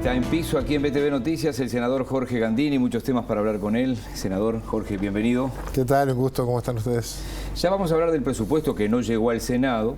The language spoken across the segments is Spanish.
Está en piso aquí en BTV Noticias el senador Jorge Gandini, muchos temas para hablar con él. Senador Jorge, bienvenido. ¿Qué tal? Un gusto, ¿cómo están ustedes? Ya vamos a hablar del presupuesto que no llegó al Senado,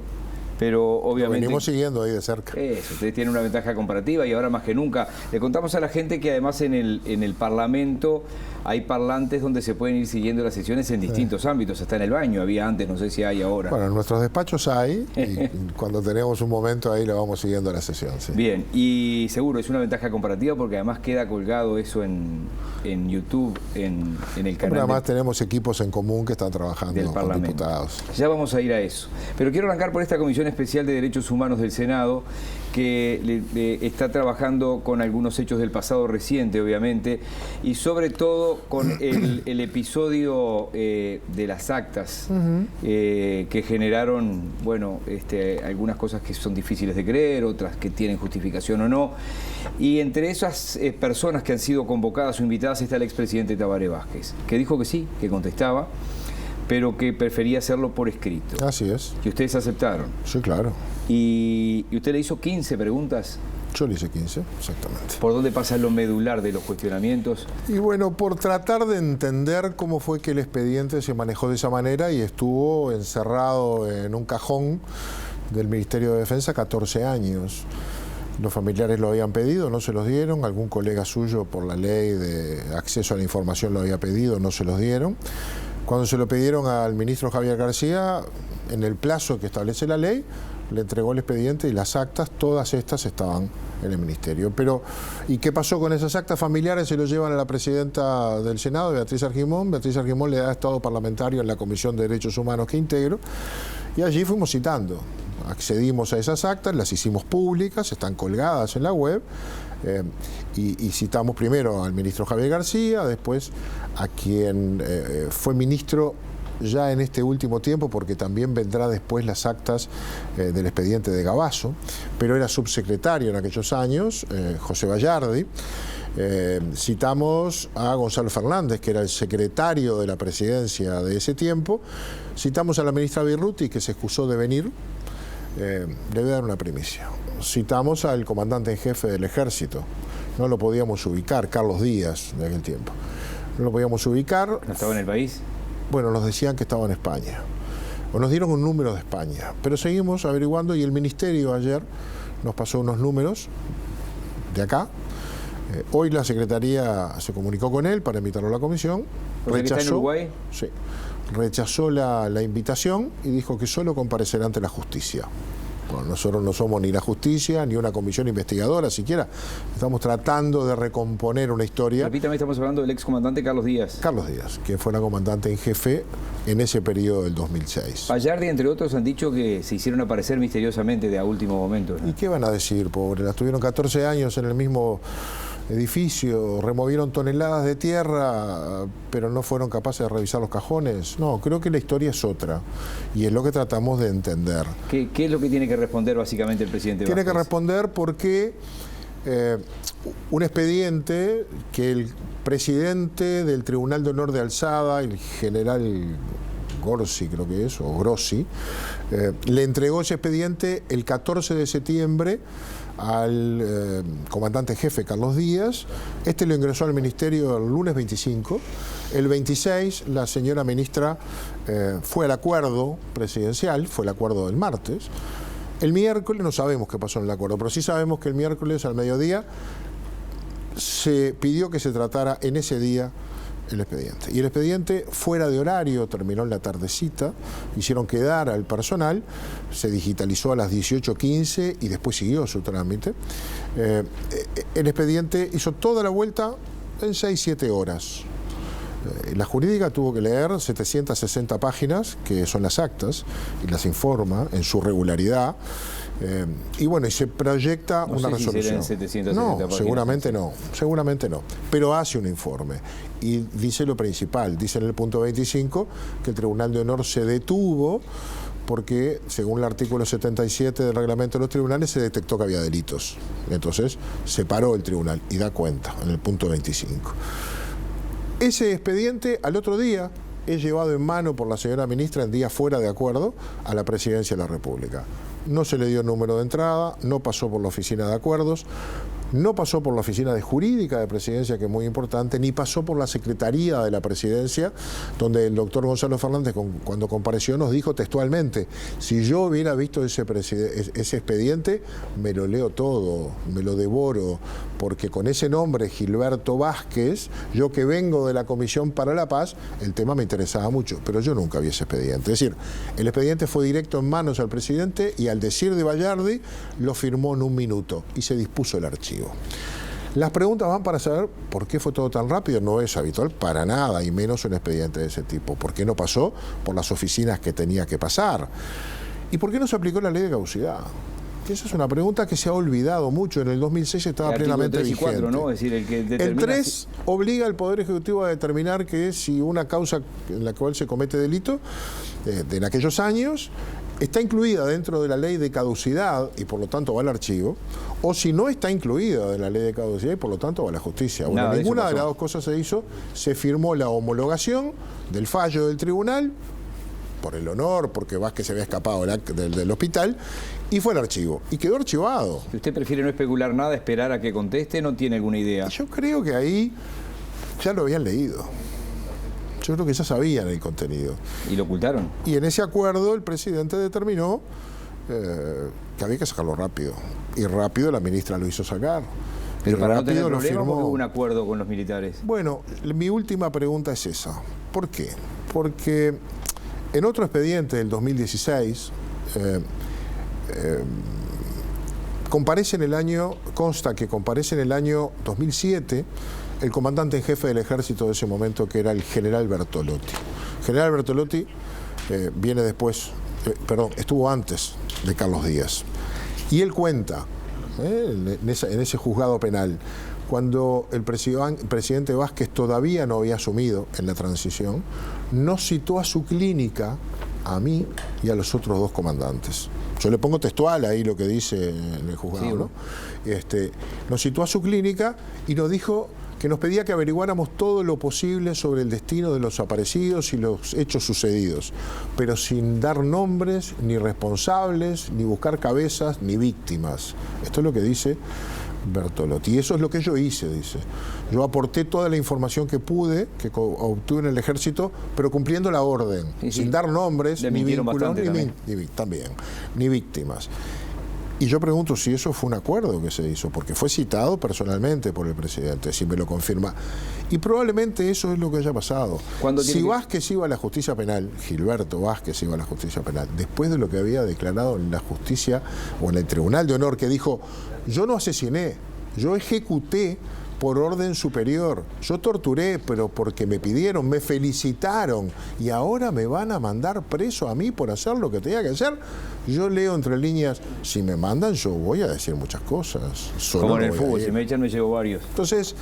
pero obviamente... Lo venimos siguiendo ahí de cerca. Eso, ustedes tienen una ventaja comparativa y ahora más que nunca. Le contamos a la gente que además en el Parlamento hay parlantes donde se pueden ir siguiendo las sesiones en distintos ámbitos, hasta en el baño había antes, no sé si hay ahora. Bueno, en nuestros despachos hay y cuando tenemos un momento ahí lo vamos siguiendo la sesión. Sí. Bien, y seguro es una ventaja comparativa porque además queda colgado eso en YouTube, en el canal. Pero además tenemos equipos en común que están trabajando con diputados. Ya vamos a ir a eso. Pero quiero arrancar por esta Comisión Especial de Derechos Humanos del Senado, que está trabajando con algunos hechos del pasado reciente, obviamente, y sobre todo con el episodio de las actas que generaron, bueno, algunas cosas que son difíciles de creer, otras que tienen justificación o no. Y entre esas personas que han sido convocadas o invitadas está el expresidente Tabaré Vázquez, que dijo que sí, que contestaba, pero que prefería hacerlo por escrito. Así es. Y ustedes aceptaron. Sí, claro. ¿Y usted le hizo 15 preguntas? Yo le hice 15, exactamente. ¿Por dónde pasa lo medular de los cuestionamientos? Y bueno, por tratar de entender cómo fue que el expediente se manejó de esa manera y estuvo encerrado en un cajón del Ministerio de Defensa 14 años. Los familiares lo habían pedido, no se los dieron. Algún colega suyo, por la ley de acceso a la información, lo había pedido, no se los dieron. Cuando se lo pidieron al ministro Javier García, en el plazo que establece la ley, le entregó el expediente y las actas, todas estas estaban en el ministerio. Pero, ¿y qué pasó con esas actas familiares? Se lo llevan a la presidenta del Senado, Beatriz Argimón. Beatriz Argimón le da estado parlamentario en la Comisión de Derechos Humanos que integro, y allí fuimos citando. Accedimos a esas actas, las hicimos públicas, están colgadas en la web, y citamos primero al ministro Javier García, después a quien fue ministro ya en este último tiempo, porque también vendrá después las actas del expediente de Gabazo, pero era subsecretario en aquellos años, José Bayardi. Citamos a Gonzalo Fernández, que era el secretario de la presidencia de ese tiempo. Citamos a la ministra Birruti, que se excusó de venir. Le voy a dar una primicia. Citamos al comandante en jefe del ejército. No lo podíamos ubicar, Carlos Díaz, de aquel tiempo. No lo podíamos ubicar. ¿No estaba en el país? Bueno, nos decían que estaba en España. O nos dieron un número de España. Pero seguimos averiguando y el ministerio ayer nos pasó unos números de acá. Hoy la Secretaría se comunicó con él para invitarlo a la comisión. ¿Rechazó? ¿Está en Uruguay? Sí. Rechazó la invitación y dijo que solo comparecerá ante la justicia. Bueno, nosotros no somos ni la justicia ni una comisión investigadora siquiera. Estamos tratando de recomponer una historia. Repítame, estamos hablando del excomandante Carlos Díaz. Carlos Díaz, que fue la comandante en jefe en ese periodo del 2006. Bayardi, entre otros, han dicho que se hicieron aparecer misteriosamente de a último momento, ¿no? ¿Y qué van a decir, pobre? Las tuvieron 14 años en el mismo edificio, removieron toneladas de tierra, pero no fueron capaces de revisar los cajones. No, creo que la historia es otra y es lo que tratamos de entender. ¿Qué es lo que tiene que responder básicamente el presidente Vázquez? Tiene que responder porque un expediente que el presidente del Tribunal de Honor de Alzada, el general Gorsi, creo que es, o Grossi, le entregó ese expediente el 14 de septiembre al comandante jefe Carlos Díaz. Este lo ingresó al ministerio el lunes 25. El 26 la señora ministra fue al acuerdo presidencial, fue el acuerdo del martes. El miércoles no sabemos qué pasó en el acuerdo, pero sí sabemos que el miércoles al mediodía se pidió que se tratara en ese día el expediente. Y el expediente, fuera de horario, terminó en la tardecita, hicieron quedar al personal, se digitalizó a las 18:15 y después siguió su trámite. El expediente hizo toda la vuelta en 6-7 horas. La jurídica tuvo que leer 760 páginas, que son las actas, y las informa en su regularidad. Y bueno, y se proyecta una resolución. 760 no, páginas. seguramente no, pero hace un informe y dice lo principal, dice en el punto 25 que el Tribunal de Honor se detuvo porque, según el artículo 77 del reglamento de los tribunales, se detectó que había delitos. Entonces, se paró el tribunal y da cuenta en el punto 25. Ese expediente, al otro día, es llevado en mano por la señora ministra en día fuera de acuerdo a la Presidencia de la República. No se le dio número de entrada, no pasó por la oficina de acuerdos. No pasó por la oficina de jurídica de presidencia, que es muy importante, ni pasó por la secretaría de la presidencia, donde el doctor Gonzalo Fernández, cuando compareció, nos dijo textualmente: si yo hubiera visto ese expediente, me lo leo todo, me lo devoro, porque con ese nombre, Gilberto Vázquez, yo que vengo de la Comisión para la Paz, el tema me interesaba mucho, pero yo nunca vi ese expediente. Es decir, el expediente fue directo en manos al presidente y, al decir de Bayardi, lo firmó en un minuto y se dispuso el archivo. Las preguntas van para saber por qué fue todo tan rápido. No es habitual para nada, y menos un expediente de ese tipo. ¿Por qué no pasó por las oficinas que tenía que pasar? ¿Y por qué no se aplicó la ley de caducidad? Que esa es una pregunta que se ha olvidado mucho. En el 2006 estaba plenamente 3 y 4, vigente. ¿no? Es decir, el que determina... El 3 obliga al Poder Ejecutivo a determinar que si una causa en la cual se comete delito en aquellos años está incluida dentro de la ley de caducidad y por lo tanto va al archivo, o si no está incluida en la ley de caducidad y por lo tanto va a la justicia. Bueno, ninguna de las dos cosas se hizo. Se firmó la homologación del fallo del tribunal, por el honor, porque Vázquez se había escapado del hospital, y fue al archivo. Y quedó archivado. Si usted prefiere no especular nada, esperar a que conteste, ¿no tiene alguna idea? Yo creo que ahí ya lo habían leído. Yo creo que ya sabían el contenido. ¿Y lo ocultaron? Y en ese acuerdo el presidente determinó que había que sacarlo rápido. Y rápido la ministra lo hizo sacar. Pero para no tener lo problemas, firmó. hubo un acuerdo con los militares. Bueno, mi última pregunta es esa. ¿Por qué? Porque en otro expediente del 2016 consta que comparece en el año 2007 el comandante en jefe del ejército de ese momento, que era el general Bertolotti. El general Bertolotti viene después, estuvo antes de Carlos Díaz. Y él cuenta, en ese juzgado penal, cuando el presidente Vázquez todavía no había asumido en la transición, nos citó a su clínica, a mí y a los otros dos comandantes. Yo le pongo textual ahí lo que dice en el juzgado, sí, ¿no? Nos citó a su clínica y nos dijo que nos pedía que averiguáramos todo lo posible sobre el destino de los desaparecidos y los hechos sucedidos, pero sin dar nombres, ni responsables, ni buscar cabezas, ni víctimas. Esto es lo que dice Bertolotti. Y eso es lo que yo hice, dice. Yo aporté toda la información que pude, que obtuve en el ejército, pero cumpliendo la orden, sí, sin dar nombres, ni vínculos, ni víctimas. Y yo pregunto si eso fue un acuerdo que se hizo, porque fue citado personalmente por el presidente, si me lo confirma. Y probablemente eso es lo que haya pasado. Si Vázquez iba a la justicia penal, Gilberto Vázquez iba a la justicia penal, después de lo que había declarado en la justicia o en el Tribunal de Honor, que dijo: yo no asesiné, yo ejecuté por orden superior, yo torturé, pero porque me pidieron, me felicitaron, y ahora me van a mandar preso a mí por hacer lo que tenía que hacer. Yo leo entre líneas: si me mandan, yo voy a decir muchas cosas. Como en el fútbol, si me echan, me llevo varios. Entonces,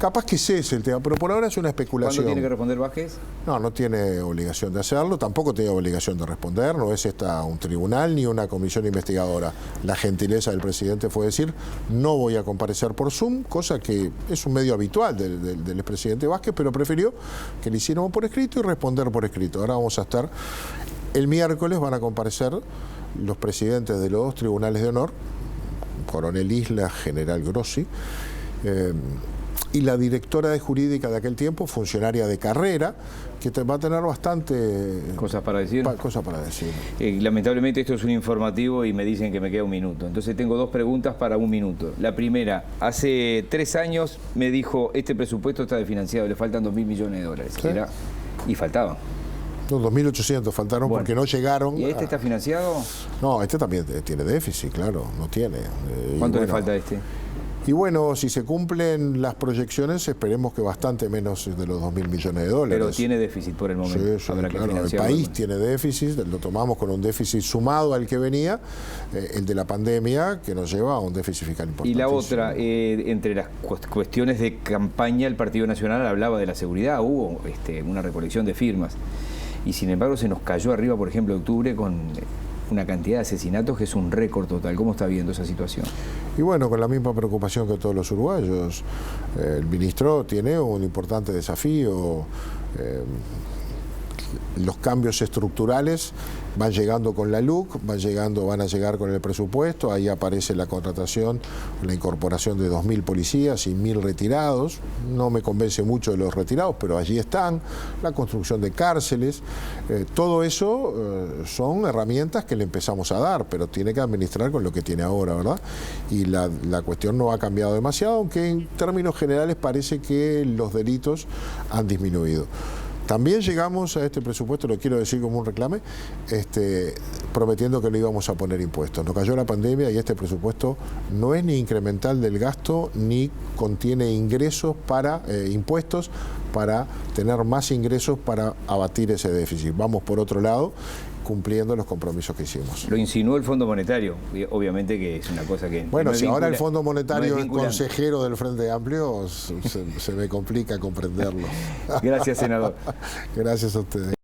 capaz que ese es el tema, pero por ahora es una especulación. ¿Cuándo tiene que responder Vázquez? No tiene obligación de hacerlo, tampoco tiene obligación de responder, no es esta un tribunal ni una comisión investigadora. La gentileza del presidente fue decir: no voy a comparecer por Zoom, cosa que es un medio habitual del expresidente Vázquez, pero prefirió que le hiciéramos por escrito y responder por escrito. Ahora vamos a estar, el miércoles van a comparecer los presidentes de los dos tribunales de honor, Coronel Isla, General Grossi, y la directora de jurídica de aquel tiempo, funcionaria de carrera, que va a tener bastante cosas para decir. Lamentablemente esto es un informativo y me dicen que me queda un minuto. Entonces tengo dos preguntas para un minuto. La primera: hace 3 años me dijo: este presupuesto está desfinanciado, le faltan 2.000 millones de dólares. ¿Sí? Y faltaban. No, 2.800 faltaron, porque no llegaron. ¿Y este está financiado? No, este también tiene déficit, claro, no tiene. ¿Cuánto le falta a este? Y bueno, si se cumplen las proyecciones, esperemos que bastante menos de los 2.000 millones de dólares. Pero tiene déficit por el momento. Sí, claro, el país tiene déficit, lo tomamos con un déficit sumado al que venía, el de la pandemia, que nos lleva a un déficit fiscal importante. Y la otra, entre las cuestiones de campaña, el Partido Nacional hablaba de la seguridad, hubo una recolección de firmas. Y sin embargo se nos cayó arriba, por ejemplo, octubre, con una cantidad de asesinatos que es un récord total. ¿Cómo está viendo esa situación? Y bueno, con la misma preocupación que todos los uruguayos. El ministro tiene un importante desafío. los cambios estructurales van llegando con la LUC, van a llegar con el presupuesto, ahí aparece la contratación, la incorporación de 2.000 policías y 1.000 retirados. No me convence mucho de los retirados, pero allí están, la construcción de cárceles, todo eso son herramientas que le empezamos a dar, pero tiene que administrar con lo que tiene ahora, ¿verdad? Y la cuestión no ha cambiado demasiado, aunque en términos generales parece que los delitos han disminuido. También llegamos a este presupuesto, lo quiero decir como un reclame, prometiendo que no íbamos a poner impuestos. Nos cayó la pandemia y este presupuesto no es ni incremental del gasto ni contiene ingresos para impuestos para tener más ingresos para abatir ese déficit. Vamos por otro lado, cumpliendo los compromisos que hicimos. Lo insinuó el Fondo Monetario, obviamente que es una cosa que... Bueno, no si ahora el Fondo Monetario no es consejero del Frente Amplio, se me complica comprenderlo. Gracias, senador. Gracias a ustedes.